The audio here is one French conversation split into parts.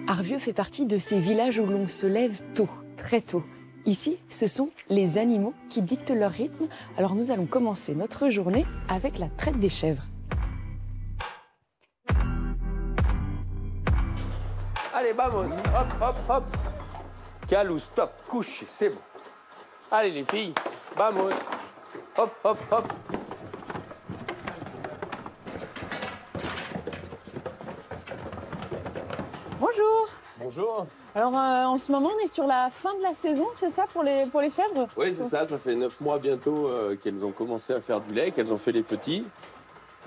Arvieux fait partie de ces villages où l'on se lève tôt, très tôt. Ici, ce sont les animaux qui dictent leur rythme. Alors nous allons commencer notre journée avec la traite des chèvres. Allez, vamos, hop, hop, hop. Calou, stop, couche, c'est bon. Allez les filles, vamos. Hop, hop, hop. Bonjour. Bonjour. Alors en ce moment, on est sur la fin de la saison, c'est ça, pour les chèvres? Oui, c'est ça, ça fait 9 mois bientôt qu'elles ont commencé à faire du lait, qu'elles ont fait les petits.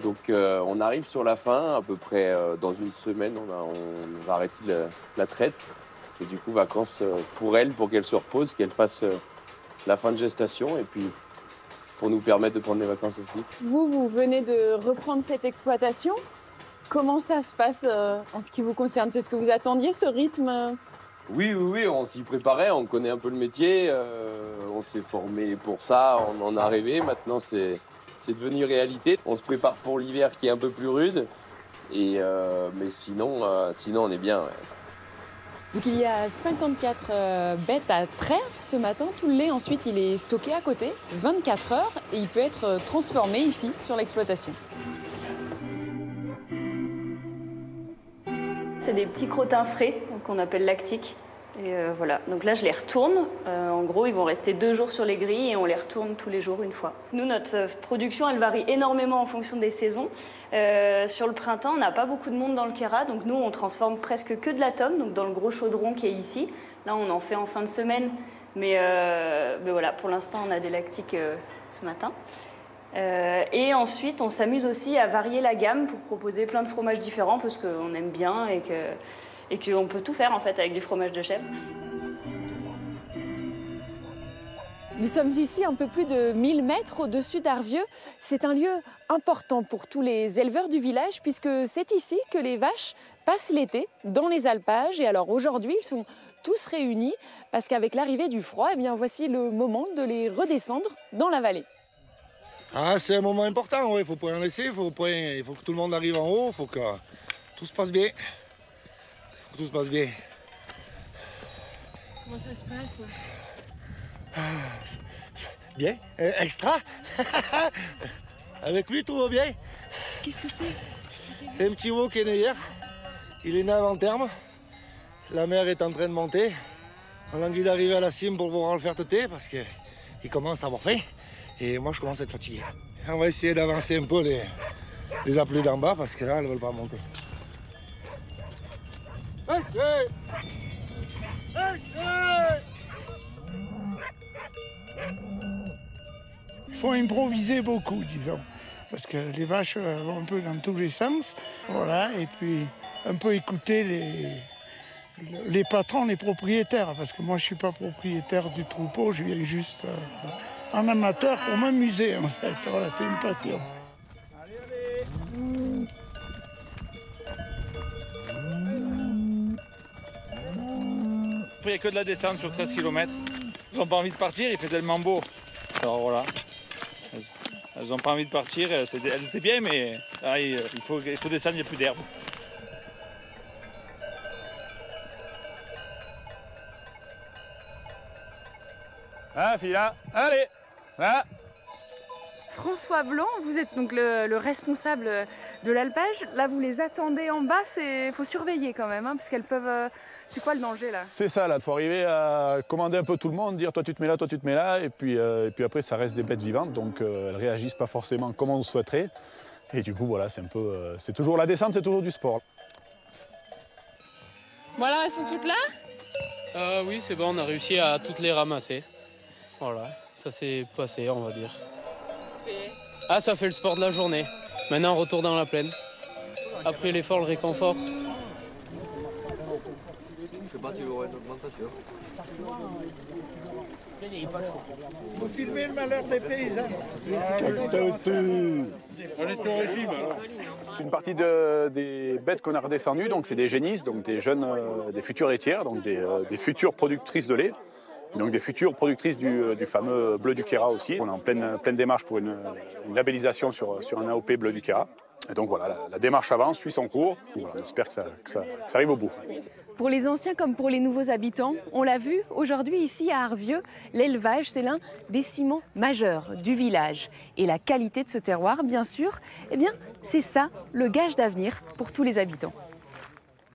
Donc on arrive sur la fin, à peu près dans une semaine, on va arrêter la traite. Et du coup, vacances pour elles, pour qu'elles se reposent, qu'elles fassent la fin de gestation et puis pour nous permettre de prendre des vacances aussi. Vous venez de reprendre cette exploitation. Comment ça se passe en ce qui vous concerne? C'est ce que vous attendiez, ce rythme? Oui, on s'y préparait, on connaît un peu le métier, on s'est formé pour ça, on en a rêvé, maintenant c'est devenu réalité. On se prépare pour l'hiver qui est un peu plus rude, mais sinon on est bien. Ouais. Donc il y a 54 bêtes à traire ce matin. Tout le lait ensuite il est stocké à côté, 24 heures, et il peut être transformé ici sur l'exploitation. C'est des petits crottins frais qu'on appelle lactiques. Et voilà, donc là je les retourne. En gros, ils vont rester 2 jours sur les grilles et on les retourne tous les jours une fois. Nous, notre production, elle varie énormément en fonction des saisons. Sur le printemps, on n'a pas beaucoup de monde dans le Kéra, donc nous, on transforme presque que de la tome, donc dans le gros chaudron qui est ici. Là, on en fait en fin de semaine, mais voilà, pour l'instant, on a des lactiques ce matin. Et ensuite, on s'amuse aussi à varier la gamme pour proposer plein de fromages différents parce qu'on aime bien et qu'on peut tout faire en fait avec du fromage de chèvre. Nous sommes ici un peu plus de 1000 mètres au-dessus d'Arvieux. C'est un lieu important pour tous les éleveurs du village puisque c'est ici que les vaches passent l'été dans les alpages. Et alors aujourd'hui, ils sont tous réunis parce qu'avec l'arrivée du froid, eh bien, voici le moment de les redescendre dans la vallée. Ah, c'est un moment important, il ne faut pas en laisser, il faut que tout le monde arrive en haut, il faut que tout se passe bien. Tout se passe bien. Comment ça se passe? Bien, extra. Avec lui, tout va bien. Qu'est-ce que c'est? C'est un petit veau qui est né hier. Il est né avant terme. La mère est en train de monter. On a envie d'arriver à la cime pour pouvoir le faire têter parce qu'il commence à avoir faim. Et moi, je commence à être fatigué. On va essayer d'avancer un peu les appeler d'en bas parce que là, elles ne veulent pas monter. Il faut improviser beaucoup, disons, parce que les vaches vont un peu dans tous les sens, voilà, et puis un peu écouter les patrons, les propriétaires, parce que moi je ne suis pas propriétaire du troupeau, je viens juste en amateur pour m'amuser en fait, voilà, c'est une passion. Il n'y a que de la descente sur 13 km. Ils n'ont pas envie de partir, il fait tellement beau. Alors voilà. Elles n'ont pas envie de partir, elles étaient bien, mais là, il faut descendre, il n'y a plus d'herbe. Ah, fille là, allez, là. François Blanc, vous êtes donc le responsable de l'alpage. Là, vous les attendez en bas, il faut surveiller quand même, hein, parce qu'elles peuvent... C'est quoi le danger là? C'est ça, là, il faut arriver à commander un peu tout le monde, dire toi tu te mets là, toi tu te mets là, et puis après ça reste des bêtes vivantes, donc elles réagissent pas forcément comme on le souhaiterait. Et du coup voilà, c'est un peu, c'est toujours la descente, c'est toujours du sport. Voilà, elles sont toutes là? Oui, c'est bon, on a réussi à toutes les ramasser. Voilà, ça s'est passé, on va dire. Ah, ça fait le sport de la journée. Maintenant, retour dans la plaine. Après l'effort, le réconfort. Je sais pas s'il y aura une augmentation. Vous filmez le malheur des paysans. On est au régime alors. Une partie des bêtes qu'on a redescendues, donc c'est des génisses, donc des jeunes, des futures laitières, donc des futures productrices de lait. Donc des futures productrices du fameux bleu du Kéra aussi. On est en pleine démarche pour une labellisation sur un AOP bleu du Kéra. Et donc voilà, la démarche avance, suit son cours. Voilà, on espère que ça arrive au bout. Pour les anciens comme pour les nouveaux habitants, on l'a vu aujourd'hui ici à Arvieux, l'élevage c'est l'un des ciments majeurs du village. Et la qualité de ce terroir, bien sûr, eh bien, c'est ça le gage d'avenir pour tous les habitants.